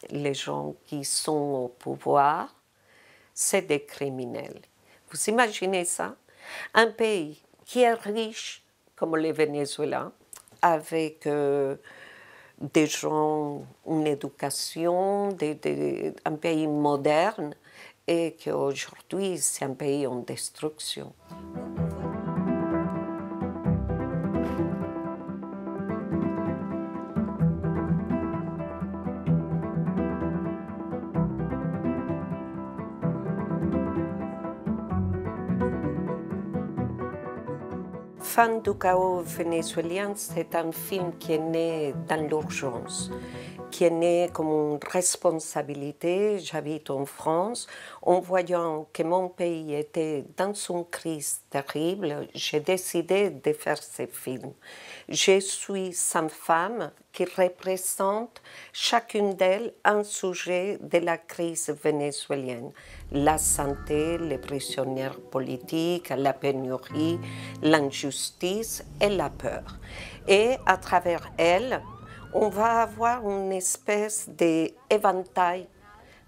Les gens qui sont au pouvoir, c'est des criminels. Vous imaginez ça? Un pays qui est riche, comme le Venezuela, avec des gens, une éducation, un pays moderne, et qu'aujourd'hui, c'est un pays en destruction. Fin du chaos vénézuélien, c'est un film qui est né dans l'urgence, qui est né comme une responsabilité. J'habite en France. En voyant que mon pays était dans une crise terrible, j'ai décidé de faire ce film. Je suis 100 femmes qui représentent chacune d'elles un sujet de la crise vénézuélienne. La santé, les prisonniers politiques, la pénurie, l'injustice et la peur. Et à travers elles, on va avoir une espèce d'éventail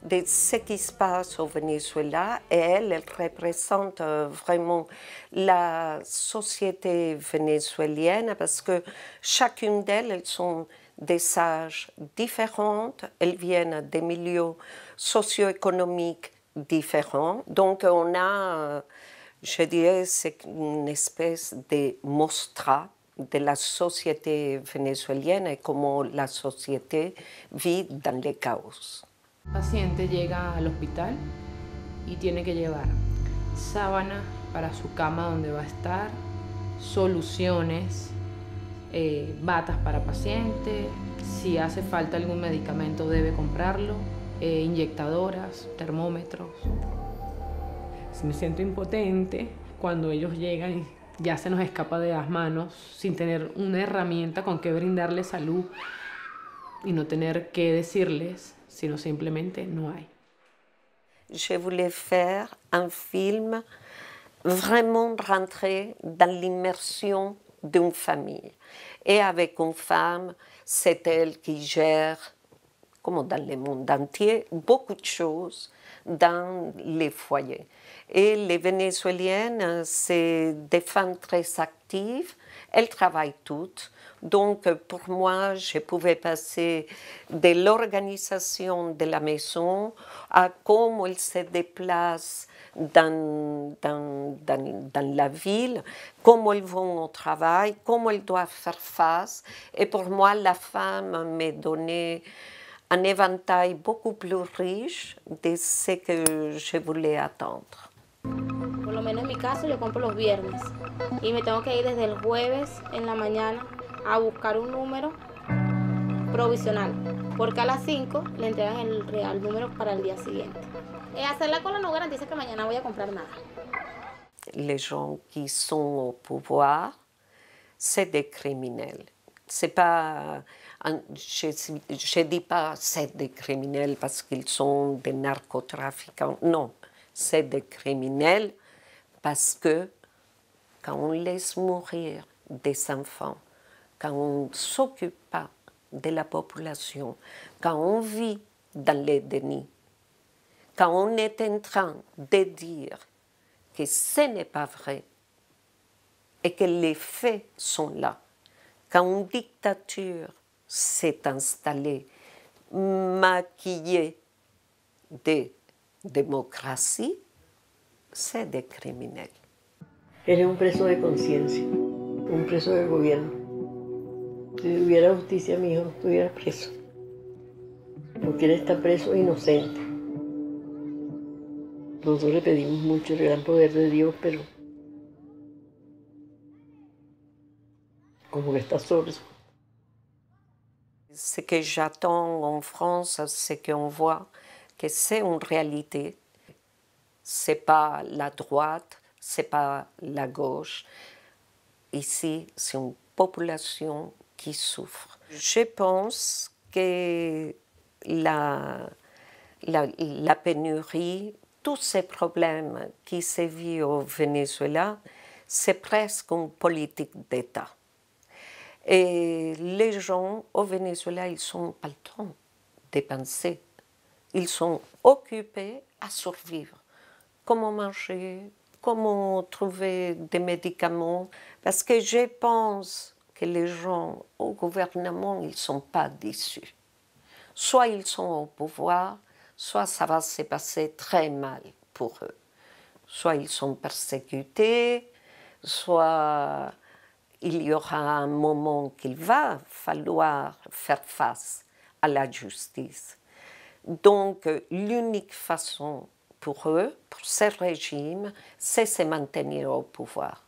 de ce qui se passe au Venezuela, et elle représente vraiment la société vénézuélienne, parce que chacune d'elles, elles sont des âges différents, elles viennent des milieux socio-économiques différents. Donc on a, je dirais, c'est une espèce de mostra de la société vénézuélienne et comment la société vit dans le chaos. El paciente llega al hospital y tiene que llevar sábanas para su cama donde va a estar, soluciones, batas para paciente, si hace falta algún medicamento debe comprarlo, inyectadoras, termómetros. Me siento impotente cuando ellos llegan y ya se nos escapa de las manos sin tener una herramienta con que brindarles salud y no tener que decirles, sino simplemente no hay. Je voulais faire un film vraiment rentrer dans l'immersion d'une famille. Et avec une femme, c'est elle qui gère, comme dans le monde entier, beaucoup de choses dans les foyers. Et les Vénézuéliennes, c'est des femmes très actives, elles travaillent toutes. Donc pour moi, je pouvais passer de l'organisation de la maison à comment elles se déplacent dans la ville, comment elles vont au travail, comment elles doivent faire face. Et pour moi, la femme m'a donné un éventail beaucoup plus riche de ce que je voulais attendre. Por lo menos en mi caso yo compro los viernes y me tengo que ir desde el jueves en la mañana a buscar un número provisional, porque a las 5 le entregan el real número para el día siguiente. Hacer la cola no garantiza que mañana voy a comprar nada. Les gens qui sont au pouvoir, c'est des criminels. C'est pas, je dis pas c'est des criminels parce qu'ils sont des narcotrafiquants. Non, c'est des criminels parce que quand on laisse mourir des enfants, quand on ne s'occupe pas de la population, quand on vit dans les dénis, quand on est en train de dire que ce n'est pas vrai et que les faits sont là, quand une dictature s'est installée, maquillée de démocratie, c'est des criminels. Él es un preso de conciencia, un preso del gobierno. Si hubiera justicia, mi hijo no estuviera preso, porque él está preso inocente. Nosotros le pedimos mucho el gran poder de Dios, pero como que está solo. Ce que j'attends en France, c'est qu'on voit que c'est une réalité. C'est pas la droite, c'est pas la gauche. Ici, c'est une population qui souffre. Je pense que la pénurie, tous ces problèmes qui se vivent au Venezuela, c'est presque une politique d'État. Et les gens au Venezuela, ils n'ont pas le temps de penser ils sont occupés à survivre. Comment manger, comment trouver des médicaments, parce que je pense que les gens au gouvernement, ils ne sont pas déçus. Soit ils sont au pouvoir, soit ça va se passer très mal pour eux. Soit ils sont persécutés, soit il y aura un moment qu'il va falloir faire face à la justice. Donc, l'unique façon pour eux, pour ce régime, c'est se maintenir au pouvoir.